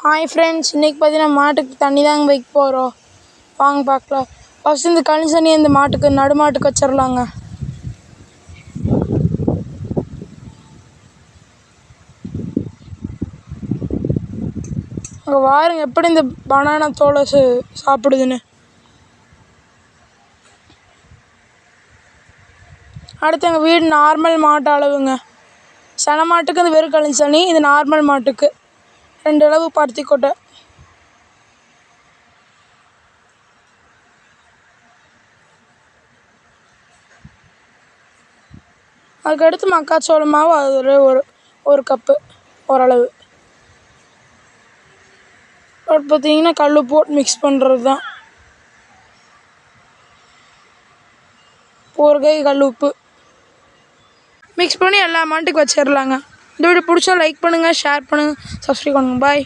Hi friends, இன்றைக்கி பார்த்தீங்கன்னா மாட்டுக்கு தண்ணி தாங்க வைக்க போகிறோம். வாங்க பார்க்கலாம். ஃபஸ்ட்டு இந்த கழனி தண்ணியை இந்த மாட்டுக்கு நடுமாட்டுக்கு வச்சிடலாங்க. அங்கே பாருங்க எப்படி இந்த பனானா தோலை சாப்பிடுதுன்னு. அடுத்து எங்கள் வீடு நார்மல் மாட்டு அளவுங்க. சன மாட்டுக்கு இந்த வெறும் கழனி தண்ணி, இது நார்மல் மாட்டுக்கு 2 அளவு பருத்தி கொட்டை. அதுக்கடுத்து மக்காச்சோள மாவு, அது ஒரு கப்பு ஓரளவு. அப்புறம் பார்த்தீங்கன்னா கல் போட்டு மிக்ஸ் பண்ணுறது தான். ஒரு கை கல் உப்பு மிக்ஸ் பண்ணி எல்லா மாட்டுக்கு வச்சிடலாங்க. இந்த வீடியோ பிடிச்சா லைக் பண்ணுங்கள், ஷேர் பண்ணுங்கள், சப்ஸ்கிரைப் பண்ணுங்கள். பாய்.